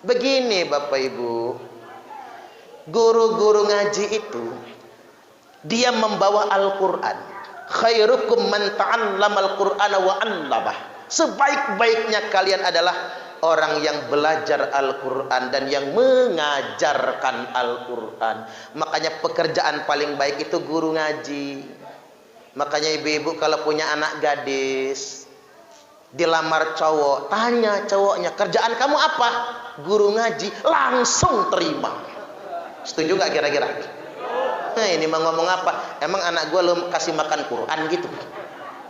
Begini Bapak Ibu, guru-guru ngaji itu dia membawa Al-Quran. Khairukum man ta'allamal Qur'ana wa 'allamah. Sebaik-baiknya kalian adalah orang yang belajar Al-Quran dan yang mengajarkan Al-Quran. Makanya pekerjaan paling baik itu guru ngaji. Makanya ibu-ibu kalau punya anak gadis dilamar cowok, tanya cowoknya, kerjaan kamu apa? Guru ngaji. Langsung terima. Setuju gak kira-kira? Nah ini mau ngomong apa? Emang anak gue lo kasih makan Quran gitu?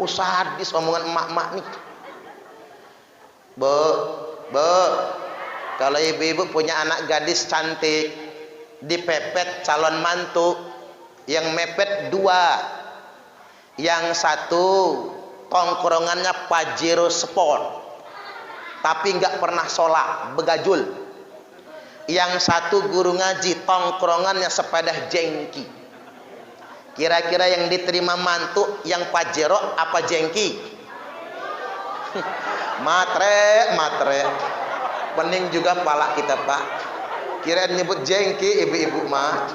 Sadis omongan emak-emak nih. Bu, kalau ibu-ibu punya anak gadis cantik, dipepet calon mantu, yang mepet 2, yang satu tongkrongannya Pajero Sport, tapi nggak pernah sholat, begajul. Yang satu guru ngaji, tongkrongannya sepeda jengki. Kira-kira yang diterima mantu yang Pajero apa jengki? Matre. Pening juga pala kita Pak. Kira nyebut jengki ibu-ibu mah.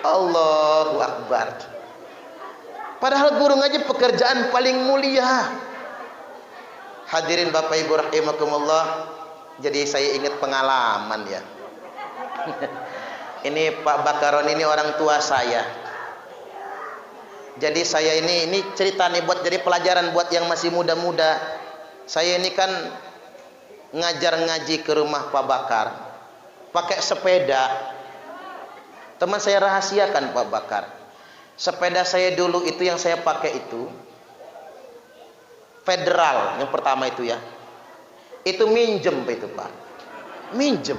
Allahu Akbar. Padahal guru ngaji pekerjaan paling mulia. Hadirin Bapak Ibu rahimakumullah. Jadi saya ingat pengalaman ya. Ini Pak Bakaron ini orang tua saya. Jadi saya ini cerita nih buat jadi pelajaran buat yang masih muda-muda. Saya ini kan ngajar ngaji ke rumah Pak Bakar pakai sepeda. Teman saya rahasiakan Pak Bakar, sepeda saya dulu itu yang saya pakai itu Federal yang pertama itu ya, itu minjem itu Pak, minjem.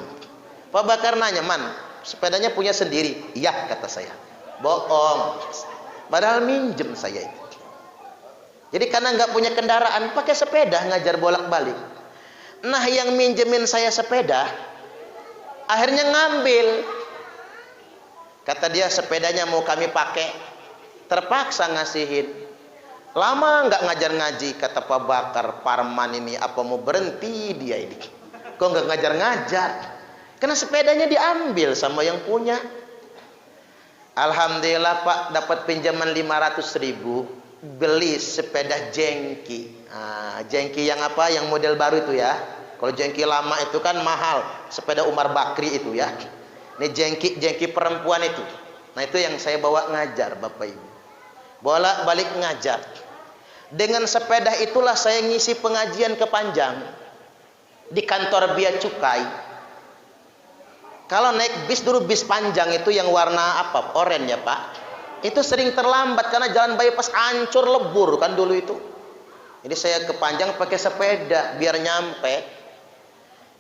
Pak Bakar nanya, man sepedanya punya sendiri? Iya kata saya. Bohong, padahal minjem saya itu. Jadi karena nggak punya kendaraan pakai sepeda ngajar bolak-balik. Nah yang minjemin saya sepeda akhirnya ngambil. Kata dia sepedanya mau kami pakai, terpaksa ngasihin. Lama nggak ngajar ngaji, kata Pak Bakar, Parman ini apa mau berhenti dia ini? Kok nggak ngajar-ngajar? Karena sepedanya diambil sama yang punya. Alhamdulillah Pak dapat pinjaman 500.000, beli sepeda jengki. Jengki yang apa? Yang model baru itu ya. Kalau jengki lama itu kan mahal, sepeda Umar Bakri itu ya. Ini jengki perempuan itu. Nah itu yang saya bawa ngajar Bapak Ibu. Bolak-balik ngajar. Dengan sepeda itulah saya ngisi pengajian ke Panjang di kantor Bea Cukai. Kalau naik bis dulu, bis Panjang itu yang warna apa? Oranye ya Pak. Itu sering terlambat karena jalan bypass hancur lebur kan dulu itu. Jadi saya ke Panjang pakai sepeda biar nyampe.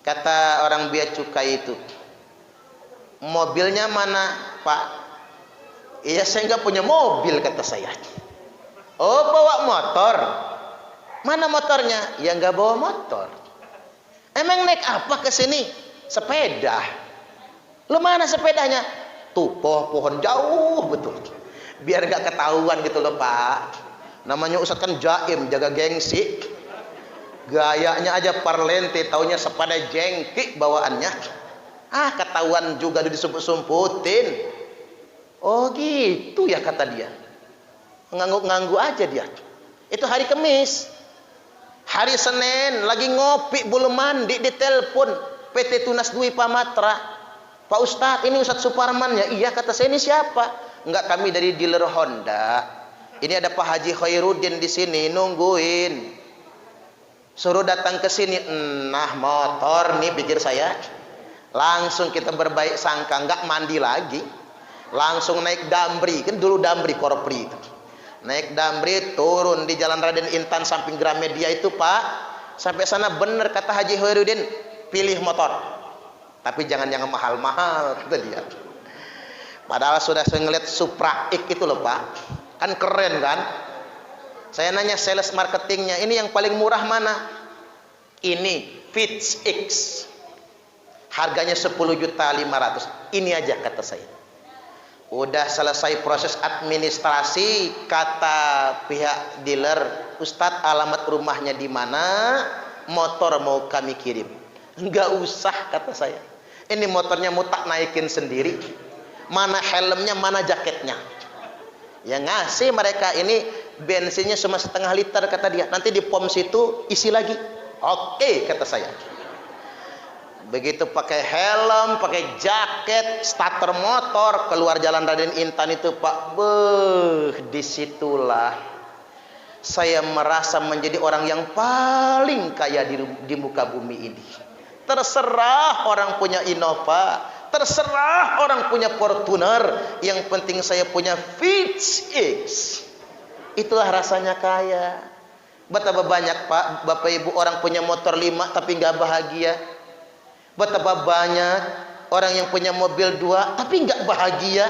Kata orang Bea Cukai itu, mobilnya mana Pak? Iya saya nggak punya mobil kata saya. Oh bawa motor. Mana motornya? Ya nggak bawa motor. Emang naik apa ke sini? Sepeda. Lu mana sepedanya? Tuh pohon jauh betul. Biar nggak ketahuan gitu loh Pak. Namanya Ustadz kan jaim, jaga gengsi. Gayanya aja parlente, taunya sepeda jengki bawaannya. Ketahuan juga disebut-sumputin. Oh gitu ya kata dia. Ngangguk-ngangguk aja dia. Itu hari Kamis. Hari Senin lagi ngopi belum mandi ditelepon PT Tunas Dwi Pamatra. Pak Ustadz ini Ustadz Suparman ya? Iya kata saya. Ini siapa? Enggak, kami dari dealer Honda. Ini ada Pak Haji Khairuddin di sini nungguin. Suruh datang ke sini. Nah motor nih pikir saya. Langsung kita berbaik sangka, enggak mandi lagi. Langsung naik Damri, kan dulu Damri Korpri itu. Naik Damri turun di Jalan Raden Intan samping Gramedia itu Pak. Sampai sana bener kata Haji Khairuddin, pilih motor. Tapi jangan yang mahal-mahal kata dia. Padahal sudah saya ngeliat Supra X itu loh Pak. Kan keren kan? Saya nanya sales marketingnya, ini yang paling murah mana? Ini Fitz X. Harganya 10.500.000. Ini aja kata saya. Udah selesai proses administrasi, kata pihak dealer, Ustadz alamat rumahnya di mana? Motor mau kami kirim. Enggak usah, kata saya. Ini motornya mau tak naikin sendiri. Mana helmnya, mana jaketnya. Ya ngasih mereka, ini bensinnya cuma 1,5 liter kata dia. Nanti di pom situ isi lagi. Oke, kata saya. Begitu pakai helm, pakai jaket, starter motor, keluar jalan Raden Intan itu Pak, disitulah saya merasa menjadi orang yang paling kaya di muka bumi ini. Terserah orang punya Innova, terserah orang punya Fortuner, yang penting saya punya Fitch X. Itulah rasanya kaya. Betapa banyak Pak, Bapak Ibu orang punya motor 5 tapi nggak bahagia. Betapa banyak orang yang punya mobil 2 tapi nggak bahagia.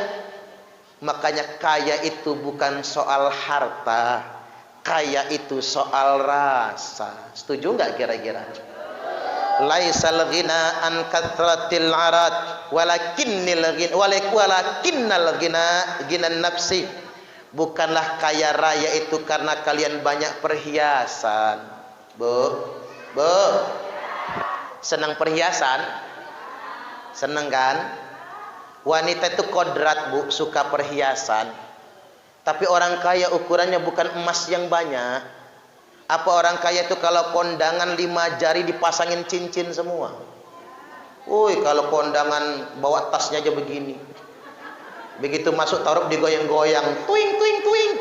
Makanya kaya itu bukan soal harta, kaya itu soal rasa. Setuju nggak kira-kira? Laisal ghina an kathratil arad walakinnal ghina ghinan nafsi. Bukanlah kaya raya itu karena kalian banyak perhiasan. Bu, senang perhiasan? Senang kan? Wanita itu kodrat Bu, suka perhiasan. Tapi orang kaya ukurannya bukan emas yang banyak. Apa orang kaya itu kalau kondangan 5 jari dipasangin cincin semua? Woi, kalau kondangan bawa tasnya aja begini. Begitu masuk taruh digoyang-goyang, tuing tuing tuing.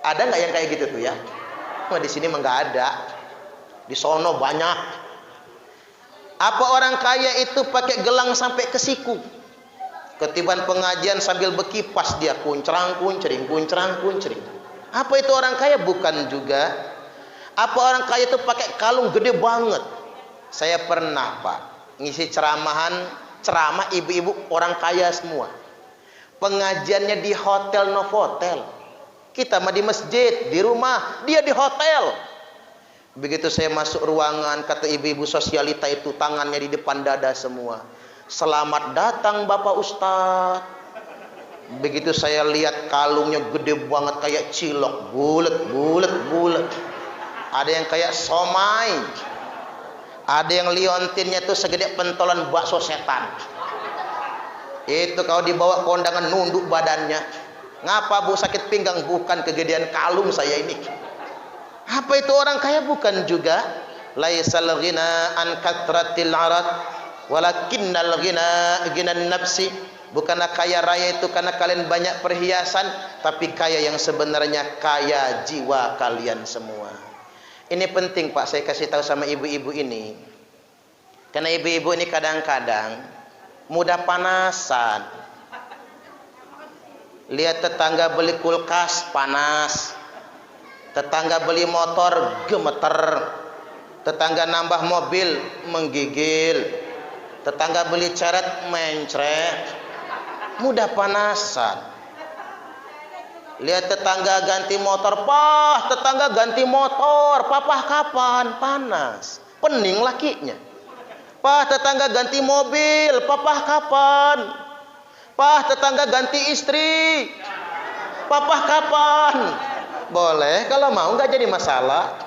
Ada nggak yang kayak gitu tuh ya? Nah, di sini mah nggak ada. Di sono banyak. Apa orang kaya itu pakai gelang sampai ke siku? Ketiban pengajian sambil berkipas dia kuncrang kuncring kuncrang kuncring. Apa itu orang kaya? Bukan juga. Apa orang kaya itu pakai kalung gede banget? Saya pernah Pak ngisi ceramah ibu-ibu orang kaya semua. Pengajiannya di hotel Novotel. Kita mah di masjid, di rumah, dia di hotel. Begitu saya masuk ruangan, kata ibu-ibu sosialita itu tangannya di depan dada semua. Selamat datang Bapak Ustadz. Begitu saya lihat kalungnya gede banget kayak cilok, bulet. Ada yang kayak somai. Ada yang liontinnya tuh segede pentolan bakso setan. Itu kalau dibawa kondangan nunduk badannya. Ngapa Bu sakit pinggang? Bukan kegedean kalung saya ini. Apa itu orang kaya? Bukan juga. Laisal ghina an kathratil arad walakinnal ghina ghinan nafsi. Bukanlah kaya raya itu karena kalian banyak perhiasan, tapi kaya yang sebenarnya kaya jiwa kalian semua. Ini penting Pak, saya kasih tahu sama ibu-ibu ini. Karena ibu-ibu ini kadang-kadang mudah panasan. Lihat tetangga beli kulkas panas, tetangga beli motor gemeter, tetangga nambah mobil menggigil, tetangga beli ceret mencret, mudah panasan. Lihat tetangga ganti motor, tetangga ganti motor, papa kapan? Panas, pening lakinya. Tetangga ganti mobil, papa kapan? Tetangga ganti istri, papa kapan? Boleh, kalau mau nggak jadi masalah.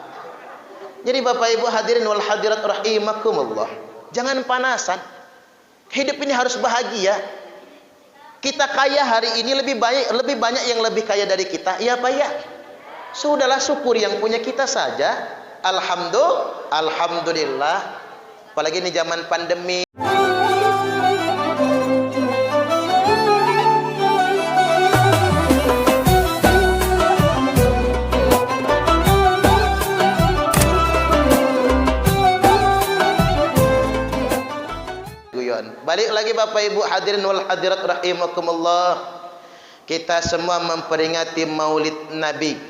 Jadi Bapak Ibu hadirin wal hadirat rahimakumullah, jangan panasan. Hidup ini harus bahagia. Kita kaya hari ini lebih banyak yang lebih kaya dari kita. Iya Pak ya? Sudahlah, syukur yang punya kita saja. Alhamdulillah. Apalagi ini zaman pandemi. Balik lagi Bapak Ibu hadirin wal hadirat rahimakumullah. Kita semua memperingati Maulid Nabi.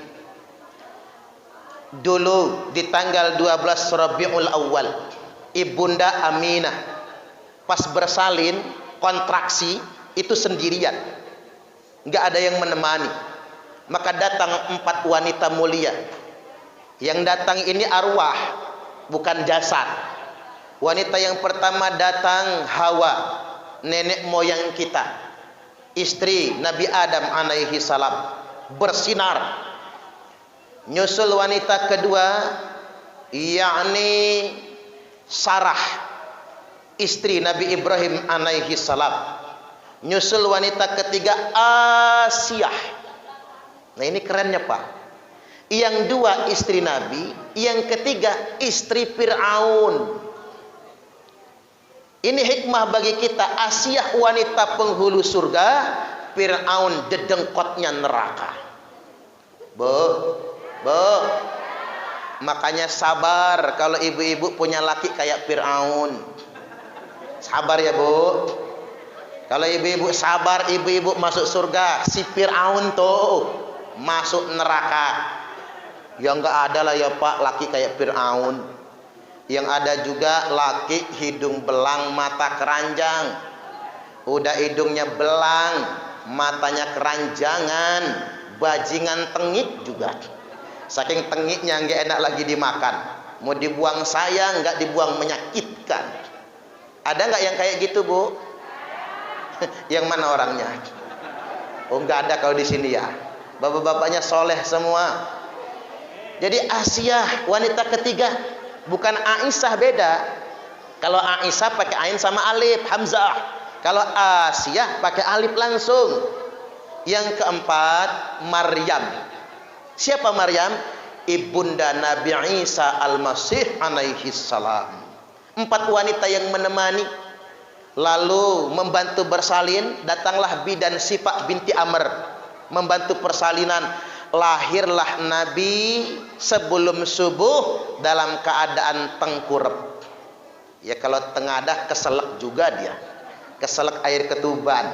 Dulu di tanggal 12 Rabiul Awal, Ibunda Aminah pas bersalin kontraksi itu sendirian, nggak ada yang menemani. Maka datang 4 wanita mulia. Yang datang ini arwah, bukan jasad. Wanita yang pertama datang Hawa, nenek moyang kita, istri Nabi Adam alaihi salam, bersinar. Nyusul wanita kedua, yakni Sarah, istri Nabi Ibrahim alaihi salam. Nyusul wanita ketiga Asiyah. Nah ini kerennya Pak. Yang dua istri Nabi, yang ketiga istri Fir'aun. Ini hikmah bagi kita. Asiyah wanita penghulu surga, Fir'aun dedengkotnya neraka. Makanya sabar kalau ibu-ibu punya laki kayak Fir'aun. Sabar ya Bu. Kalau ibu-ibu sabar, ibu-ibu masuk surga. Si Fir'aun tuh masuk neraka. Ya enggak ada lah ya Pak laki kayak Fir'aun. Yang ada juga laki hidung belang, mata keranjang. Udah hidungnya belang, matanya keranjangan, bajingan tengik juga. Saking tengiknya enggak enak lagi dimakan. Mau dibuang sayang, enggak dibuang menyakitkan. Ada enggak yang kayak gitu Bu? Yang mana orangnya? Oh enggak ada kalau di sini ya. Bapak-bapaknya soleh semua. Jadi Asiyah wanita ketiga, bukan Aisyah beda. Kalau Aisyah pakai ain sama alif hamzah. Kalau Asiyah pakai alif langsung. Yang keempat Maryam. Siapa Maryam? Ibunda Nabi Isa Al-Masih alaihi salam. 4 wanita yang menemani. Lalu membantu bersalin, datanglah bidan Sifa binti Amr membantu persalinan. Lahirlah Nabi sebelum subuh dalam keadaan tengkurap. Ya kalau tengadah keselak juga dia, keselak air ketuban.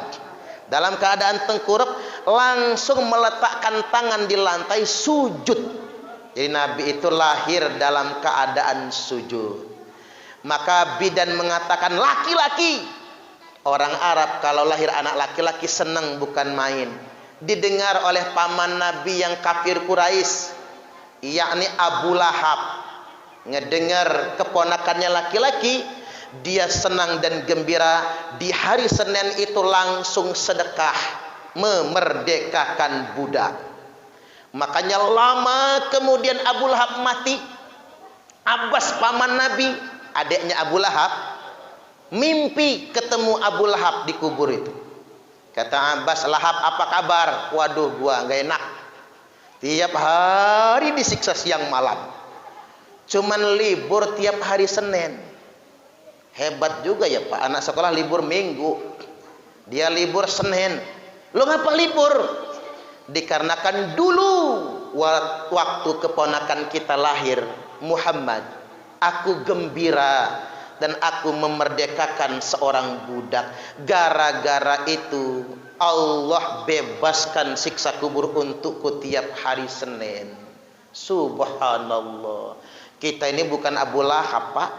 Dalam keadaan tengkurap langsung meletakkan tangan di lantai sujud. Jadi Nabi itu lahir dalam keadaan sujud. Maka bidan mengatakan laki-laki. Orang Arab kalau lahir anak laki-laki senang bukan main. Didengar oleh paman Nabi yang kafir Quraisy, yakni Abu Lahab. Ngedengar keponakannya laki-laki, dia senang dan gembira. Di hari Senin itu langsung sedekah memerdekakan budak. Makanya lama kemudian Abu Lahab mati. Abbas paman Nabi, adiknya Abu Lahab, mimpi ketemu Abu Lahab di kubur itu. Kata Abbas, Lahab apa kabar? Waduh gua nggak enak. Tiap hari disiksa siang malam. Cuman libur tiap hari Senin. Hebat juga ya Pak, anak sekolah libur Minggu. Dia libur Senin. Lo ngapa libur? Dikarenakan dulu waktu keponakan kita lahir, Muhammad, aku gembira dan aku memerdekakan seorang budak. Gara-gara itu Allah bebaskan siksa kubur untukku tiap hari Senin. Subhanallah. Kita ini bukan Abu Lahab Pak,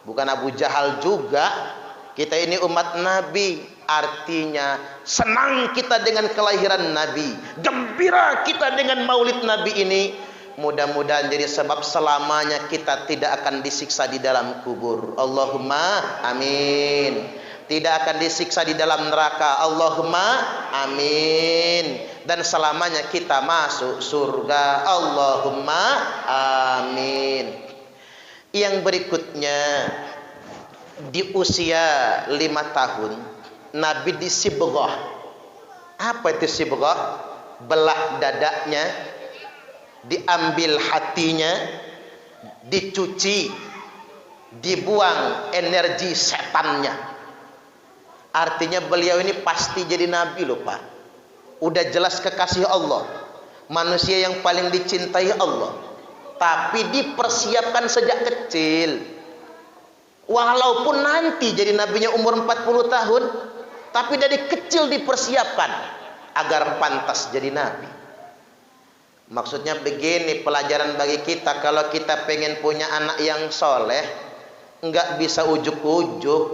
bukan Abu Jahal juga. Kita ini umat Nabi. Artinya senang kita dengan kelahiran Nabi, gembira kita dengan maulid Nabi ini. Mudah-mudahan jadi sebab selamanya kita tidak akan disiksa di dalam kubur. Allahumma amin. Tidak akan disiksa di dalam neraka. Allahumma amin. Dan selamanya kita masuk surga. Allahumma amin. Yang berikutnya, di usia 5 tahun Nabi disibghah. Apa itu sibghah? Belah dadanya, diambil hatinya, dicuci, dibuang energi setannya. Artinya beliau ini pasti jadi nabi loh Pak. Udah jelas kekasih Allah, manusia yang paling dicintai Allah, tapi dipersiapkan sejak kecil. Walaupun nanti jadi nabinya umur 40 tahun, tapi dari kecil dipersiapkan agar pantas jadi nabi. Maksudnya begini, pelajaran bagi kita, kalau kita pengen punya anak yang soleh, nggak bisa ujuk-ujuk,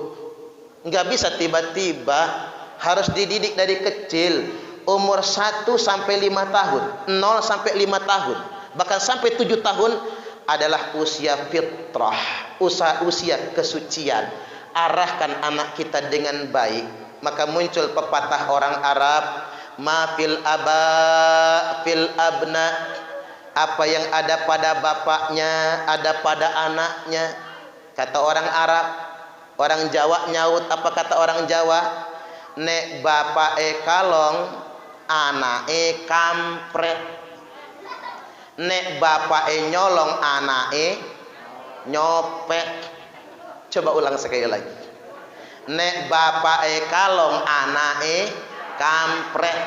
nggak bisa tiba-tiba, harus dididik dari kecil. Umur 1 sampai 5 tahun, 0 sampai 5 tahun, bahkan sampai 7 tahun adalah usia fitrah, usia kesucian. Arahkan anak kita dengan baik. Maka muncul pepatah orang Arab, ma fil aba fil abna. Apa yang ada pada bapaknya ada pada anaknya. Kata orang Arab, orang Jawa nyaut apa kata orang Jawa? Nek bapake kalong, anake kampret. Nek bapake nyolong, anake nyopet. Coba ulang sekali lagi. Nek bapake kalong, anake kampret.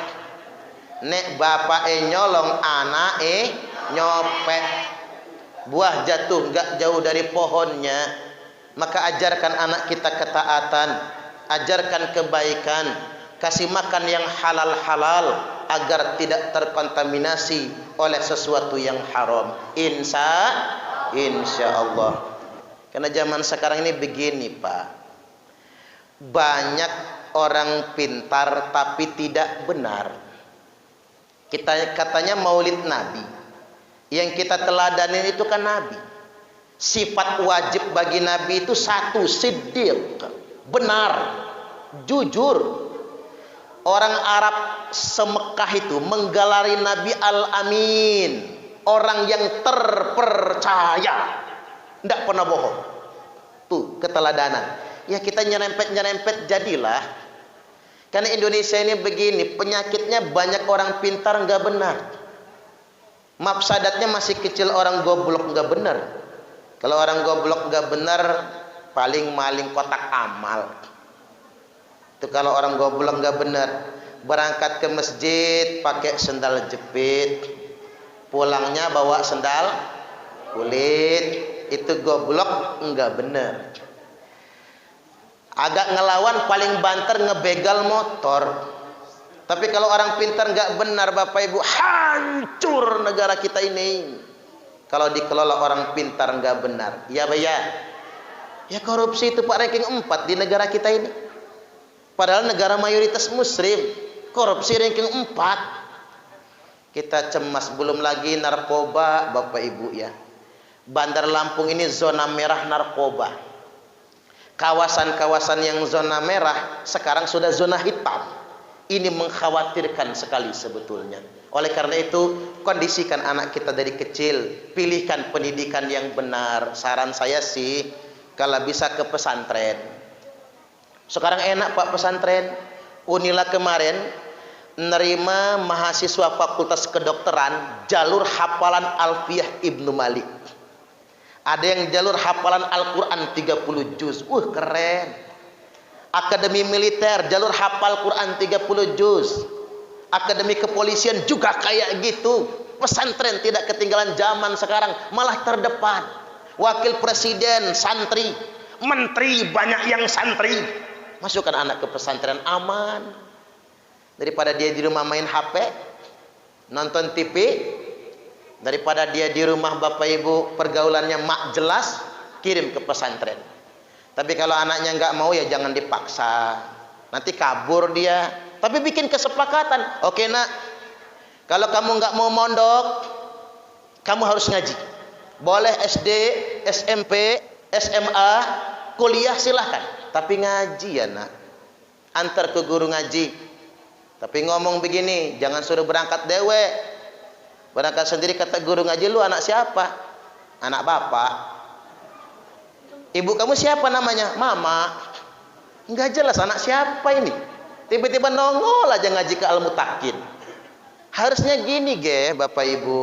Nek bapake nyolong, anake nyopet. Buah jatuh gak jauh dari pohonnya. Maka ajarkan anak kita ketaatan, ajarkan kebaikan, kasih makan yang halal-halal agar tidak terkontaminasi oleh sesuatu yang haram. Insya Allah. Karena zaman sekarang ini begini, Pak. Banyak orang pintar tapi tidak benar. Kita katanya maulid Nabi. Yang kita teladanin itu kan Nabi. Sifat wajib bagi Nabi itu satu, siddiq, benar, jujur. Orang Arab se-Mekah itu menggelari Nabi Al-Amin, orang yang terpercaya, tidak pernah bohong. Tuh keteladanan. Ya kita nyerempet jadilah. Karena Indonesia ini begini, penyakitnya banyak orang pintar nggak benar. Mafsadatnya masih kecil, orang goblok nggak benar. Kalau orang goblok nggak benar, paling maling kotak amal. Itu kalau orang goblok nggak benar, berangkat ke masjid pakai sendal jepit, pulangnya bawa sendal kulit. Itu goblok nggak benar. Agak ngelawan, paling banter ngebegal motor. Tapi kalau orang pintar nggak benar, Bapak Ibu, hancur negara kita ini. Kalau dikelola orang pintar nggak benar, ya ya. Ya korupsi itu Pak ranking 4 di negara kita ini. Padahal negara mayoritas muslim, korupsi ranking 4. Kita cemas, belum lagi narkoba, Bapak Ibu ya. Bandar Lampung ini zona merah narkoba. Kawasan-kawasan yang zona merah sekarang sudah zona hitam. Ini mengkhawatirkan sekali sebetulnya. Oleh karena itu, kondisikan anak kita dari kecil, pilihkan pendidikan yang benar. Saran saya sih, kalau bisa ke pesantren. Sekarang enak Pak pesantren. Unila kemarin nerima mahasiswa Fakultas Kedokteran jalur hafalan Alfiyah Ibnu Malik. Ada yang jalur hafalan Al-Quran 30 juz. Keren. Akademi militer jalur hafal Quran 30 juz. Akademi kepolisian juga kayak gitu. Pesantren tidak ketinggalan zaman sekarang, malah terdepan. Wakil presiden santri, menteri banyak yang santri. Masukkan anak ke pesantren, aman. Daripada dia di rumah main HP, nonton TV, daripada dia di rumah Bapak Ibu pergaulannya mak jelas, kirim ke pesantren. Tapi kalau anaknya nggak mau, ya jangan dipaksa. Nanti kabur dia. Tapi bikin kesepakatan. Oke nak, kalau kamu nggak mau mondok, kamu harus ngaji. Boleh SD, SMP, SMA, kuliah silahkan. Tapi ngaji ya nak. Antar ke guru ngaji. Tapi ngomong begini, jangan suruh berangkat dewe. Berangkat sendiri, kata guru ngaji, lu anak siapa? Anak bapak. Ibu kamu siapa namanya? Mama. Nggak jelas anak siapa ini. Tiba-tiba nongol aja ngaji ke Al-Mutakin. Harusnya gini Bapak Ibu,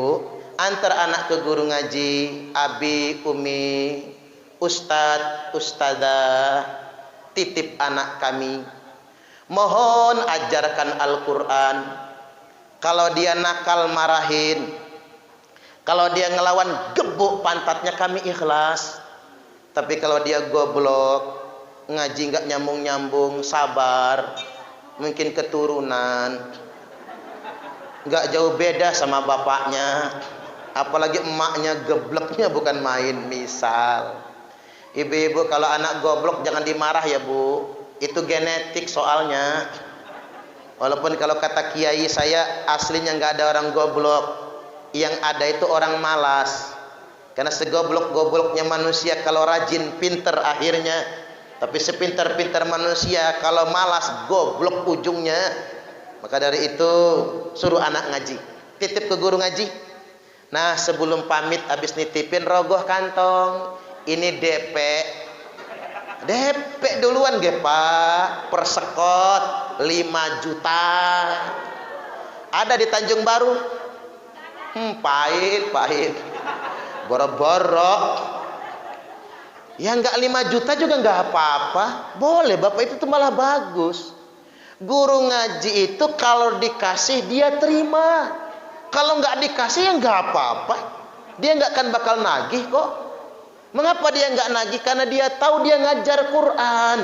antar anak ke guru ngaji, abi, umi, ustadz, ustadzah, titip anak kami. Mohon ajarkan Al-Quran. Kalau dia nakal marahin, kalau dia ngelawan gebuk pantatnya, kami ikhlas. Tapi kalau dia goblok, ngaji nggak nyambung-nyambung, sabar. Mungkin keturunan nggak jauh beda sama bapaknya, apalagi emaknya gebleknya bukan main. Misal ibu-ibu, kalau anak goblok jangan dimarah ya Bu, itu genetik soalnya. Walaupun kalau kata kiai saya, aslinya nggak ada orang goblok, yang ada itu orang malas. Karena segoblok-gobloknya manusia, kalau rajin pinter akhirnya. Tapi sepintar-pintar manusia, kalau malas goblok ujungnya. Maka dari itu suruh anak ngaji, titip ke guru ngaji. Nah sebelum pamit habis nitipin rogoh kantong, ini DP DP duluan ge Pak, persekot 5 juta. Ada di Tanjung Baru. Pahit. Boro-boro. Ya enggak 5 juta juga enggak apa-apa. Boleh Bapak, itu tuh malah bagus. Guru ngaji itu kalau dikasih dia terima. Kalau enggak dikasih ya enggak apa-apa. Dia enggak akan bakal nagih kok. Mengapa dia enggak nagih? Karena dia tahu dia ngajar Quran.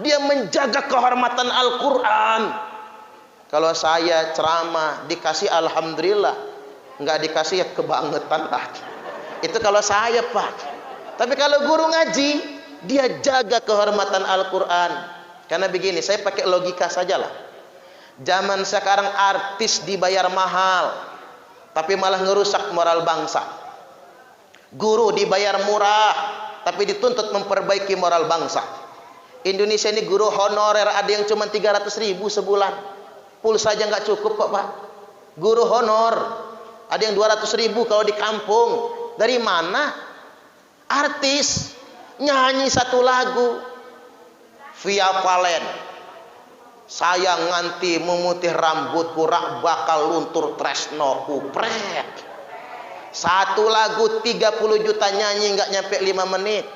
Dia menjaga kehormatan Al-Quran. Kalau saya ceramah dikasih alhamdulillah, enggak dikasih ya kebangetan lah. Itu kalau saya Pak. Tapi kalau guru ngaji, dia jaga kehormatan Al-Quran. Karena begini, saya pakai logika sajalah. Zaman sekarang artis dibayar mahal, tapi malah ngerusak moral bangsa. Guru dibayar murah, tapi dituntut memperbaiki moral bangsa. Indonesia ini guru honorer ada yang cuma 300.000 sebulan. Pulsa aja nggak cukup kok Pak. Guru honor ada yang 200.000 kalau di kampung. Dari mana? Artis nyanyi satu lagu, Via Valen, saya nganti memutih rambutku rak bakal luntur tresnoku, pret. Satu lagu 30 juta nyanyi nggak nyampe 5 menit.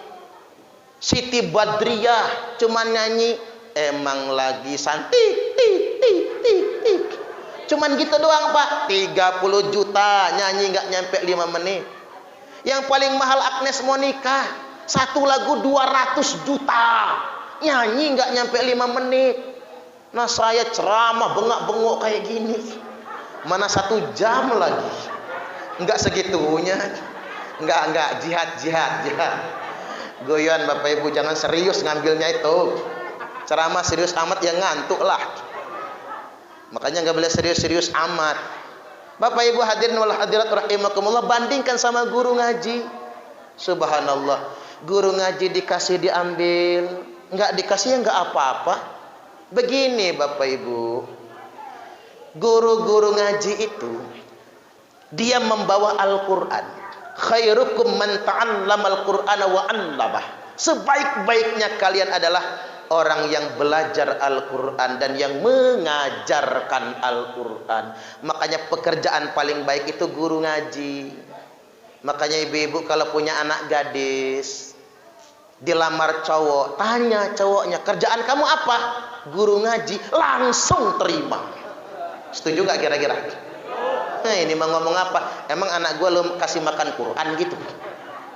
Siti Badriah cuman nyanyi emang lagi santik cuman gitu doang Pak. 30 juta nyanyi nggak nyampe 5 menit. Yang paling mahal Agnes Monica, satu lagu 200 juta nyanyi nggak nyampe 5 menit. Nah saya ceramah bengak-bengok kayak gini, mana 1 jam lagi. Enggak segitunya. Enggak jihad. Goyoan Bapak Ibu, jangan serius ngambilnya itu. Ceramah serius amat ya ngantuk lah. Makanya enggak boleh serius-serius amat. Bapak Ibu hadirin wal hadirat rahimakumullah, bandingkan sama guru ngaji. Subhanallah. Guru ngaji dikasih diambil, enggak dikasih ya enggak apa-apa. Begini Bapak Ibu, guru-guru ngaji itu dia membawa Al-Quran. Khairukum man ta'allamal Qur'ana wa 'allamah. Sebaik-baiknya kalian adalah orang yang belajar Al-Quran dan yang mengajarkan Al-Quran. Makanya pekerjaan paling baik itu guru ngaji. Makanya ibu-ibu kalau punya anak gadis dilamar cowok, tanya cowoknya, kerjaan kamu apa? Guru ngaji. Langsung terima. Setuju gak kira-kira? Nah ini mau ngomong apa? Emang anak gue lo kasih makan Quran gitu?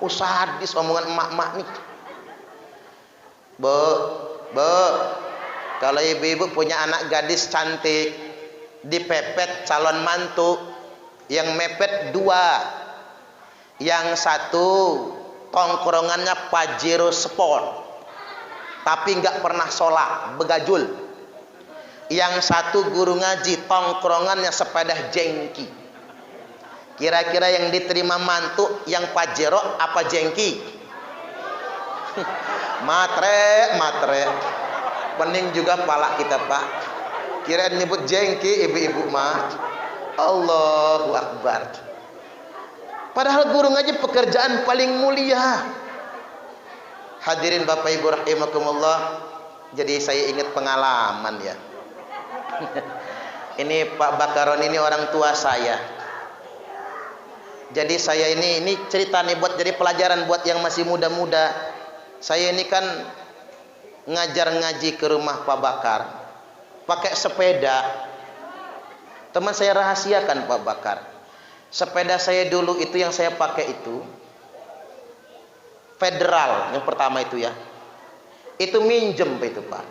Sadis omongan emak-emak nih. Bu, kalau ibu-ibu punya anak gadis cantik, dipepet calon mantu, yang mepet 2, yang satu tongkrongannya Pajero Sport, tapi nggak pernah sholat, begajul. Yang satu guru ngaji, tongkrongannya sepeda jengki. Kira-kira yang diterima mantu yang Pajero apa jengki? Matre. Pening juga pala kita Pak. Kirain nyebut jengki ibu-ibu mah. Allahu Akbar. Padahal guru ngaji pekerjaan paling mulia. Hadirin Bapak Ibu rahimakumullah. Jadi saya ingat pengalaman ya. Ini Pak Bakaron ini orang tua saya. Jadi saya ini cerita nih buat jadi pelajaran buat yang masih muda-muda. Saya ini kan ngajar ngaji ke rumah Pak Bakar pakai sepeda. Teman saya rahasiakan Pak Bakar, sepeda saya dulu itu yang saya pakai itu Federal yang pertama itu ya, itu minjem itu Pak,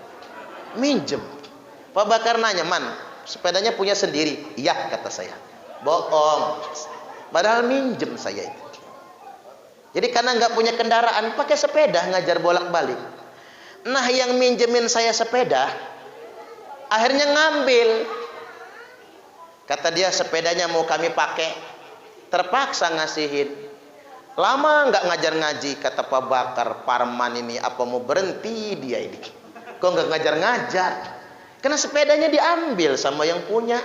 minjem. Pak Bakar nanya, man sepedanya punya sendiri? Iya kata saya. Bohong, padahal minjem saya itu. Jadi karena nggak punya kendaraan pakai sepeda ngajar bolak-balik. Nah yang minjemin saya sepeda akhirnya ngambil. Kata dia sepedanya mau kami pakai, terpaksa ngasihin. Lama nggak ngajar ngaji, kata Pak Bakar, Parman ini apa mau berhenti dia ini? Kok nggak ngajar-ngajar? Karena sepedanya diambil sama yang punya.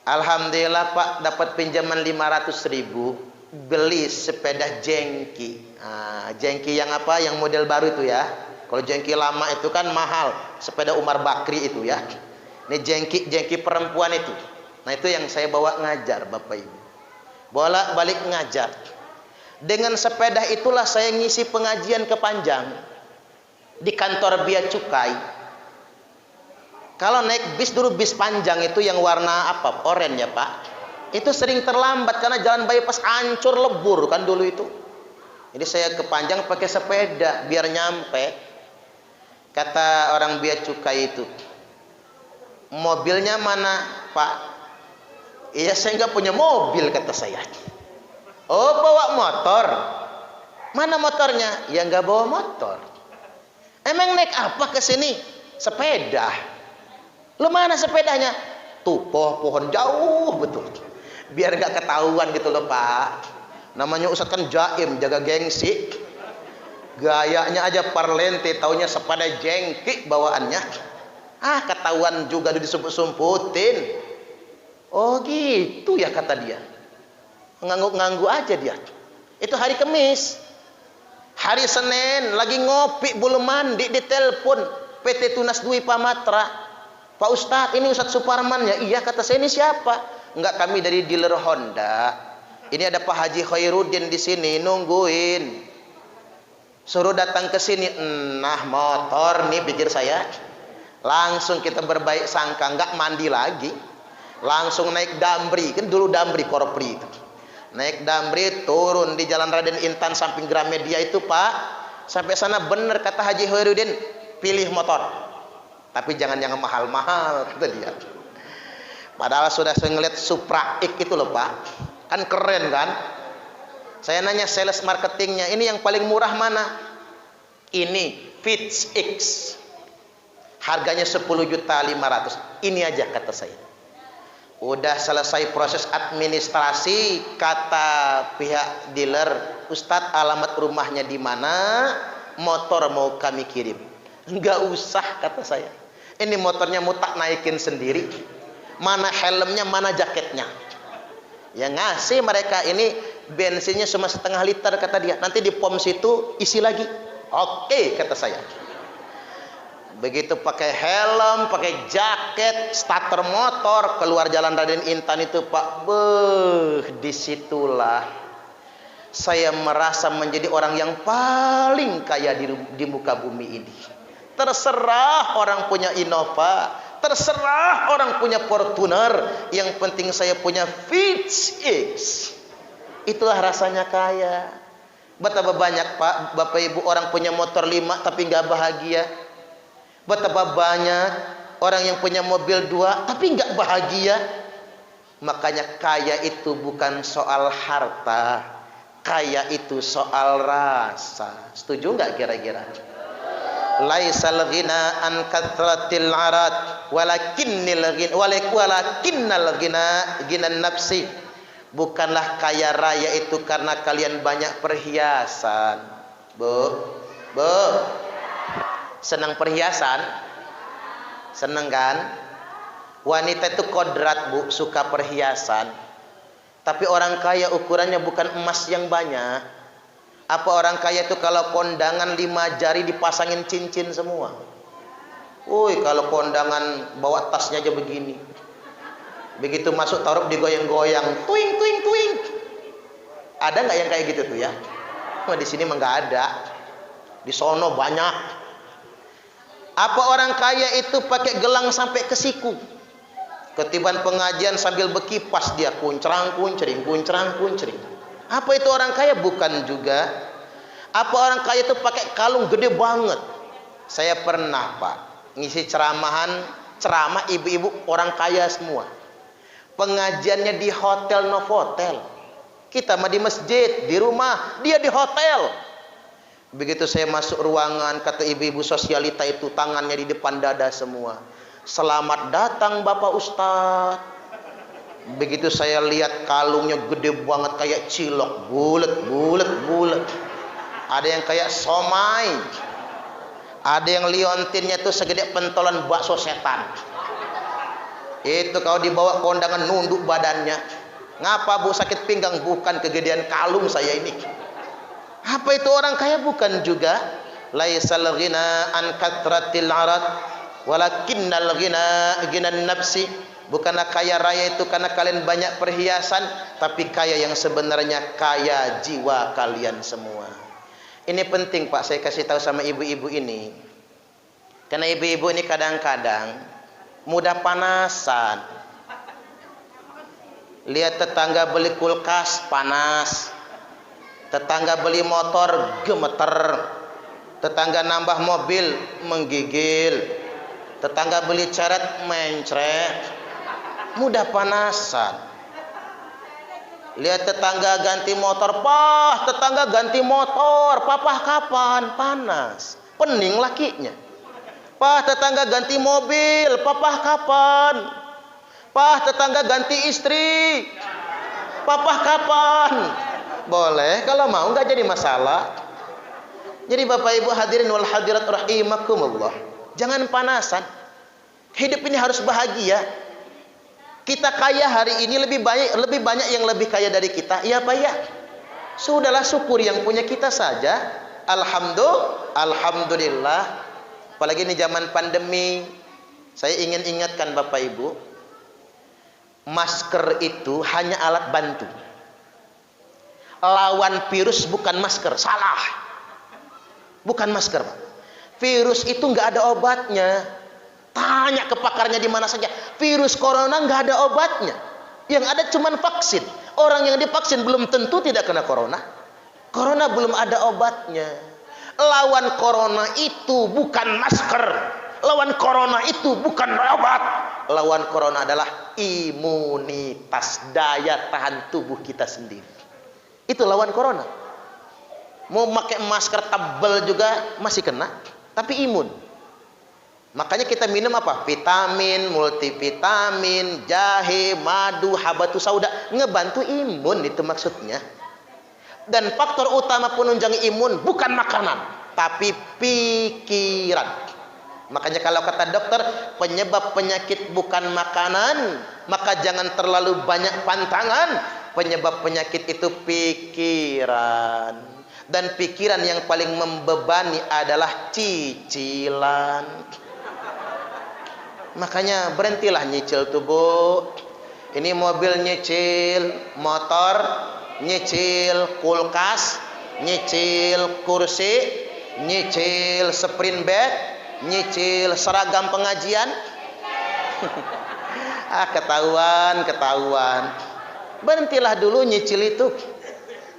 Alhamdulillah Pak dapat pinjaman 500.000. beli sepeda jengki. Jengki yang apa? Yang model baru itu ya. Kalau jengki lama itu kan mahal. Sepeda Umar Bakri itu ya. Ini jengki perempuan itu. Nah itu yang saya bawa ngajar Bapak Ibu. Bolak-balik ngajar. Dengan sepeda itulah saya ngisi pengajian ke Panjang. Di kantor Bea Cukai. Kalau naik bis dulu, bis Panjang itu yang warna apa? Oranye ya Pak. Itu sering terlambat karena jalan bypass hancur lebur kan dulu itu. Jadi saya ke Panjang pakai sepeda biar nyampe. Kata orang Bea Cukai itu, mobilnya mana Pak? Iya saya nggak punya mobil kata saya. Oh bawa motor. Mana motornya? Ya nggak bawa motor. Emang naik apa ke sini? Sepeda. Lu mana sepedanya? Tuh pohon jauh betul. Biar nggak ketahuan gitu loh Pak. Namanya Ustadz kan jaim, jaga gengsi. Gayanya aja parlente, taunya sepeda jengki bawaannya. Ketahuan juga disumput-sumputin. Oh gitu ya kata dia. Ngangguk-ngangguk aja dia. Itu hari Kamis. Hari Senin lagi ngopi belum mandi ditelepon PT Tunas Dwi Pamatra. Pak Ustadz ini Ustadz Suparman ya. Iya kata saya, ini siapa? Enggak, kami dari dealer Honda. Ini ada Pak Haji Khairuddin di sini nungguin. Suruh datang ke sini. Nah motor nih pikir saya. Langsung kita berbaik sangka, enggak mandi lagi. Langsung naik Damri, kan dulu Damri Korpri itu. Naik Damri turun di Jalan Raden Intan samping Gramedia itu Pak. Sampai sana bener kata Haji Khairuddin, pilih motor. Tapi jangan yang mahal-mahal kata dia. Padahal sudah saya ngeliat Supra X itu loh Pak. Kan keren kan? Saya nanya sales marketingnya, ini yang paling murah mana? Ini Fitz X. Harganya 10.500.000. Ini aja kata saya. Udah selesai proses administrasi, kata pihak dealer, Ustadz alamat rumahnya di mana? Motor mau kami kirim. Enggak usah kata saya. Ini motornya mau tak naikin sendiri. Mana helmnya, mana jaketnya. Yang ngasih mereka ini bensinnya cuma 0,5 liter kata dia. Nanti di pom situ isi lagi. Oke kata saya. Begitu pakai helm, pakai jaket, starter motor, keluar Jalan Raden Intan itu Pak, disitulah saya merasa menjadi orang yang paling kaya di muka bumi ini. Terserah orang punya Innova, terserah orang punya Fortuner, yang penting saya punya Fitz X. Itulah rasanya kaya. Betapa banyak Pak, Bapak Ibu orang punya motor 5 tapi nggak bahagia. Betapa banyak orang yang punya mobil 2 tapi nggak bahagia. Makanya kaya itu bukan soal harta, kaya itu soal rasa. Setuju nggak kira-kira? Laisal ghina an kathratil arad walakinnal ghina nafsi. Bukanlah kaya raya itu karena kalian banyak perhiasan. Bu senang perhiasan? Senang kan? Wanita itu kodrat Bu, suka perhiasan. Tapi orang kaya ukurannya bukan emas yang banyak. Apa orang kaya itu kalau kondangan 5 jari dipasangin cincin semua? Kalau kondangan bawa tasnya aja begini. Begitu masuk taruh digoyang-goyang, tuing tuing tuing. Ada nggak yang kayak gitu tuh ya? Di sini mah nggak ada. Di sono banyak. Apa orang kaya itu pakai gelang sampai ke siku? Ketiban pengajian sambil berkipas dia kuncrang kuncring. Apa itu orang kaya? Bukan juga. Apa orang kaya itu pakai kalung gede banget? Saya pernah Pak ngisi ceramah ibu-ibu orang kaya semua. Pengajiannya di hotel Novotel. Kita mah di masjid, di rumah, dia di hotel. Begitu saya masuk ruangan, kata ibu-ibu sosialita itu tangannya di depan dada semua. Selamat datang Bapak Ustadz. Begitu saya lihat kalungnya gede banget kayak cilok, bulet. Ada yang kayak somai. Ada yang liontinnya tuh segede pentolan bakso setan. Itu kalau dibawa kondangan nunduk badannya. Ngapa Bu sakit pinggang? Bukan, kegedean kalung saya ini. Apa itu orang kaya? Bukan juga. Laisal ghina an katratil arad walakinnal ghina ghinan nafsi. Bukanlah kaya raya itu karena kalian banyak perhiasan, tapi kaya yang sebenarnya kaya jiwa kalian semua. Ini penting Pak, saya kasih tahu sama ibu-ibu ini. Karena ibu-ibu ini kadang-kadang mudah panasan. Lihat tetangga beli kulkas panas, tetangga beli motor gemeter, tetangga nambah mobil menggigil, tetangga beli ceret mencret, mudah panasan. Lihat tetangga ganti motor, pah tetangga ganti motor, papah kapan? Panas, pening lakinya. Pah tetangga ganti mobil, papah kapan? Pah tetangga ganti istri, papah kapan? Boleh kalau mau, nggak jadi masalah. Jadi Bapak Ibu hadirin wal hadirat rahimakumullah, jangan panasan. Hidup ini harus bahagia. Kita kaya hari ini, lebih banyak yang lebih kaya dari kita. Iya Pak ya. Sudahlah, syukur yang punya kita saja. Alhamdulillah. Apalagi ini zaman pandemi. Saya ingin ingatkan Bapak Ibu, masker itu hanya alat bantu. Lawan virus bukan masker, salah. Bukan masker, Pak. Virus itu nggak ada obatnya. Tanya ke pakarnya di mana saja. Virus corona nggak ada obatnya. Yang ada cuma vaksin. Orang yang divaksin belum tentu tidak kena corona. Corona belum ada obatnya. Lawan corona itu bukan masker. Lawan corona itu bukan obat. Lawan corona adalah imunitas, daya tahan tubuh kita sendiri. Itu lawan corona. Mau pakai masker tebal juga masih kena, tapi imun. Makanya kita minum apa? Vitamin, multivitamin, jahe, madu, habatus sauda, ngebantu imun, itu maksudnya. Dan faktor utama penunjang imun bukan makanan, tapi pikiran. Makanya kalau kata dokter, penyebab penyakit bukan makanan, maka jangan terlalu banyak pantangan. Penyebab penyakit itu pikiran. Dan pikiran yang paling membebani adalah cicilan. Makanya berhentilah nyicil tuh Bu. Ini mobil nyicil, motor nyicil, kulkas nyicil, kursi nyicil, sprint bed nyicil, seragam pengajian. Ketahuan. Berhentilah dulu nyicil itu.